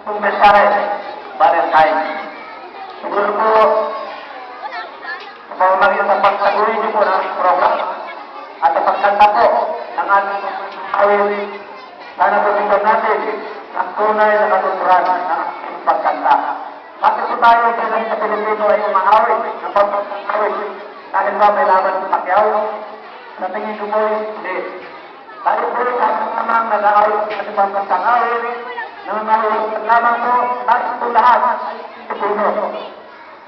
itong mensahe, Valentine. Siguro po, sa pamamagitan sa pagsaguhin niyo po ng program at sa pagkanta po ng ating awit, sana po dito natin ang tunay na katuturan ng ating pagkanta. Bakit po tayo bilang sa Pilipino ay umahawit ng pagkakawit? Dahil ba may laban sa Pacquiao? Sa tingin ko po, hindi. Dahil po tamang nag-aawit sa ating pagkakawit, nangangawit lamang po, dahil po lahat ay Pilipino.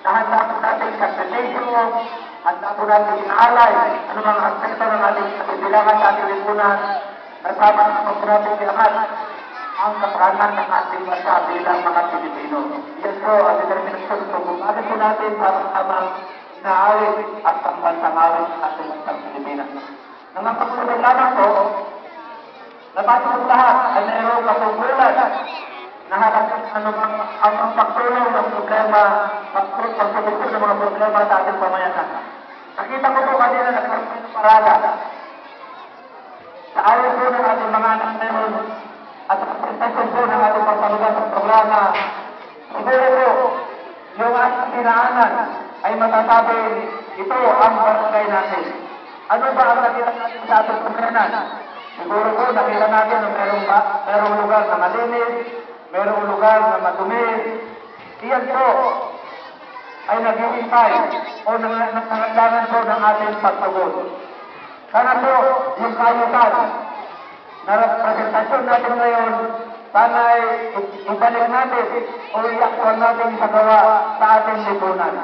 Nahanda po natin sakripisyo, handa po natin inaalay, ano mga aspekto ng ating kabilangan sa ating lipunan, kasama po natin iangat ang kapakanan ng ating bansa bilang mga Pilipino. Yan po ang determinasyon po kung bakit po natin tamang inaawit at pambansang awit sa ating bansang Pilipinas. Nang ang pagsunod lamang po, nabasa po lahat ay mayroong katungkulan na halagang ang pagtulong ng problema, pagsolusyon ng mga problema sa ating pamayanan. Nakita ko po kanina nagkaroon ng parada. Sa ayaw po ng ating mga anak ngayon at sa presentasyon po ng ating pagsalugan sa programa, siguro po yung ating tinaanan ay matasabi ito ang barangay natin. Ano ba ang nakita natin sa ating pamayanan? Siguro po nakita natin na merong lugar na malinis, merong lugar na madumi. Iyan po ay naghihintay o nangangailangan po ng ating pagtugon. Sana po yung kayutan na representasyon natin ngayon, sana ay ibalik natin o i-actual natin sa gawa sa ating lipunan.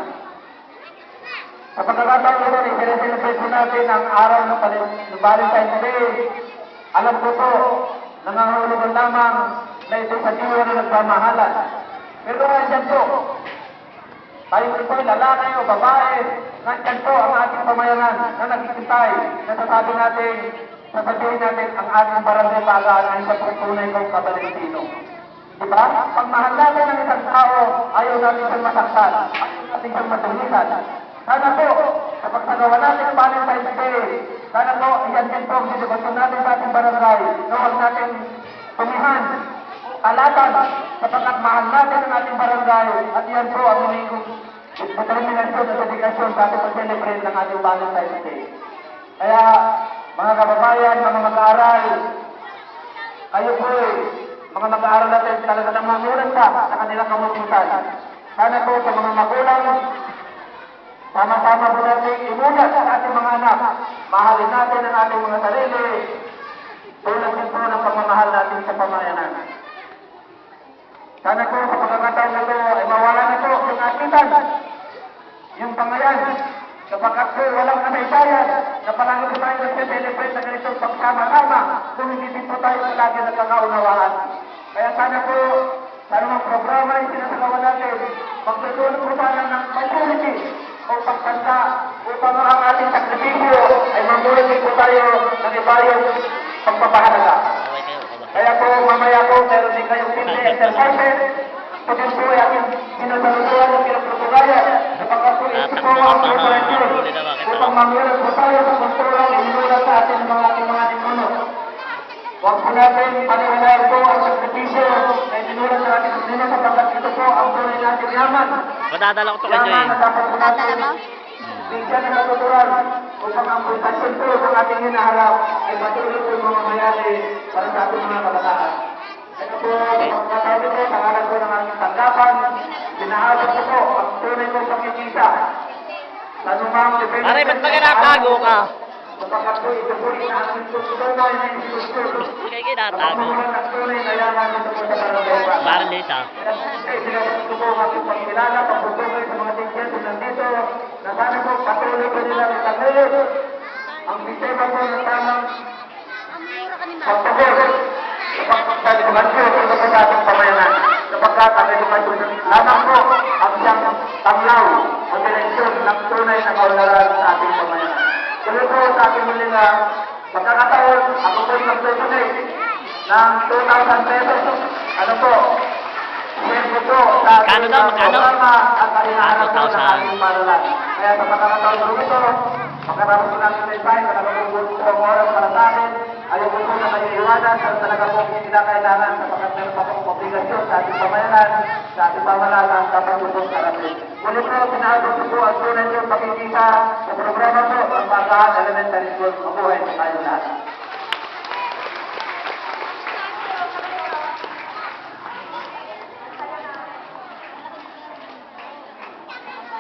Sa pagkakataon ito, i-celebrate po natin ang araw ng Valentine's Day. Alam ko po, nangangahulugan lamang na ito sa diwa na nagmamahalan. Pero nandyan po, tayo ito lalaki o babae, nandyan po ang ating pamayanan na nagkikintay, nasasabi natin, sasabihin natin ang ating barangay pagaan ay sa tunay kong kabalintino. Diba? Pag mahal natin ang isang tao, ayaw natin siyang masaktan, ayaw natin siyang matulisan. Sana po, sa pagsagawa natin ang Valentine's Day, sana po, iyan din po ang sitwasyon natin sa ating barangay, na huwag natin tumihan, alatan, sapagkat mahal natin ang ating barangay, at iyan po ang umingong determinasyon at dedikasyon sa ating pag-celebrate ng ating Valentine's Day. Kaya, mga kababayan, mga mag-aaral, kayo po mga mag-aaral natin talaga ng mamunan pa sa kanilang kamutusan. Sana po sa mga magulang, sama-sama po natin imulat sa ating mga anak. Mahalin natin ang ating mga sarili. Tulad din po ng pagmamahal natin sa pamayanan. Sana po sa pagkakataon na ito ay mawala na po yung akitan, yung pangayan, kapagkat po walang kasaysayan, na palagi po tayo nag-celebrate na ganitong pagsama-sama kung hindi din po tayo palagi nagkakaunawaan. Kaya sana po, sa mga programa yung sinasagawa natin, magtutulong po sana ng maturity o pagkanta upang ang ating sakripisyo ay mamulit po tayo ng iba yung pagpapahalaga. Kaya po mamaya po meron din kayong simple exercises. Ito din po ay aking sinasalutuan ng pinagpapagayan sapagkat po ito po ang preparasyon upang mamulit po tayo sa kulturang inulat sa ating mga ninuno. Huwag po natin paniwalaan po ang sakripisyo na inulat sa ating ninuno sapagkat ito po ang tunay natin yaman. Madadala ko ito kay Joy. Madadala mo? Bigyan ng natuturan upang ang pulsasyon po ng ating hinaharap ay patuloy po mga mayali para sa ating mga kabataan. Kaya po, pagkakasabi po, sa alam po ng ating tanggapan, sinahabot ko po ang tunay kong pakikisa. Sa numang depende... Pare, ba't magkakatago ka? Sapagkat po, ito po inaamit po ito na institusyon. Kaya kinatago. Ang tunay na yaman ito po sa barangay. Parang dito. Kaya sinasabi ko po ang ating pagkilala, pagpupugay sa mga tingyan na nandito, na sana po patuloy ko nila ang tanggol. Ang sistema po ng tamang pagpapagod sa pagpapagod ito po sa ating pamayanan. Sapagkat ang edukasyon lamang po ang siyang tanglaw o direksyon ng tunay na kaunlaran sa ating pamayanan. Tuloy po sa ating muling pagkakataon, ako po yung mag-donate ng 2,000 pesos. Ano po? Siyempre po sa ating programa at kalinahanap po ng ating panulan. Kaya sa pagkakataon po ito, pagkatapos po natin sa isay, pagkatapos po ang oras para sa atin, ayaw po na kayo iwanan at talaga po kinakailangan sa pagkakataon. meron pa pong obligasyon sa ating pamayanan, sa ating pamayanan, dapat po pong harapin. Muli po, pinabot po ang tunay yung pakikita sa programa po ng Bakahan Elementary School. Mabuhay tayo lahat.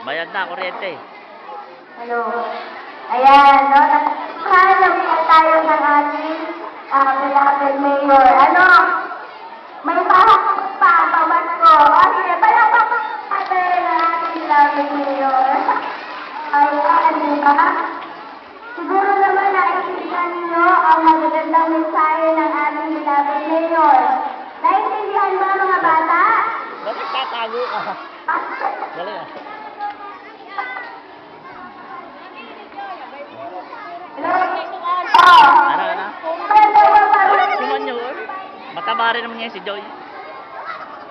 Bayad na, kuryente. Hello. Ayan, no? Hanap po tayo ng ating beloved mayor. Ano? May pahakot pa, pabas ko. Okay, palakpak natin ng ating beloved mayor. Ayan, di ba? Siguro naman naintindihan ninyo ang magagandang mensahe ng ating beloved mayor. Naintindihan mo mga bata? Bakit tatago ka? Dali ah. Ano? Simon yun. Mataba rin naman niya si Joy.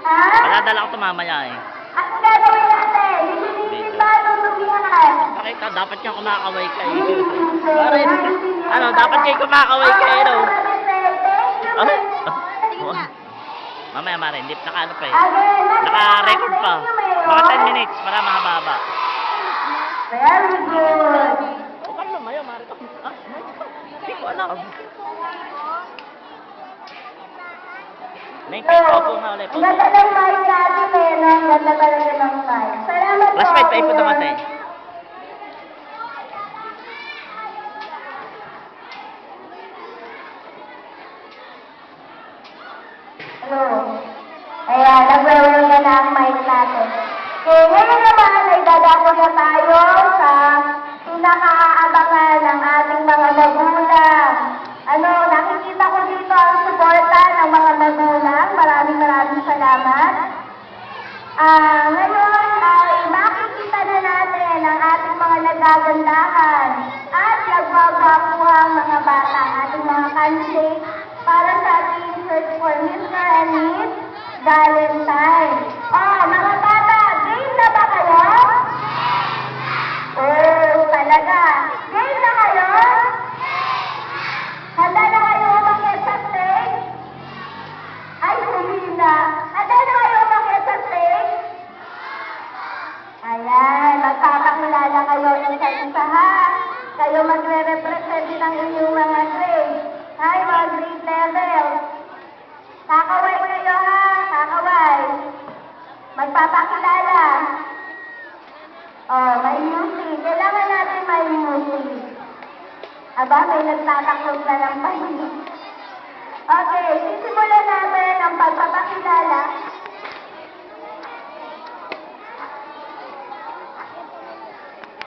Paladala ko ito mamaya eh. Ano gagawin natin? Hindi ba tutubihan? Pakita, dapat kang kumakaway ka eh. Pare, ano, dapat kayo kumakaway ka eh, no? Mamaya, Mare, hindi naka-ano pa eh. Naka-record pa. Mga 10 minutes, para mahaba-haba. Very good. O, kano mayo, Mare? Ah, hindi ko alam. May kaya po na ulit. Ang ganda ng mic natin eh, no? Ang ganda talaga ng mic. Salamat po. Classmate, paipot naman tayo. Hello. Ayan, nagwe-wing na ang mic natin. Okay, ngayon naman ay dadako na tayo sa pinakaabangan ng ating mga magulang. Ano, nakikita ko dito ang suporta ng mga magulang. Maraming salamat. Ngayon ay makikita na natin ang ating mga nagagandahan at nagwagwapuhang mga bata, ating mga candidates para sa ating search for Mr. and Miss Valentine. Mga bata, game na ba kayo? Talaga. Game na kayo? Handa na kayo umakyat sa stage? Ay, humina. Handa na kayo umakyat sa stage? Ayan, magpapakilala kayo isa-isa ha. Kayo magre-represent ng inyong mga grade. Hi, mga grade level. Kakaway kayo ha, kakaway. Magpapakilala. May music. Kailangan natin may music. Aba, may nagtataklog na ng pahinga. Okay, sisimulan natin ang pagpapakilala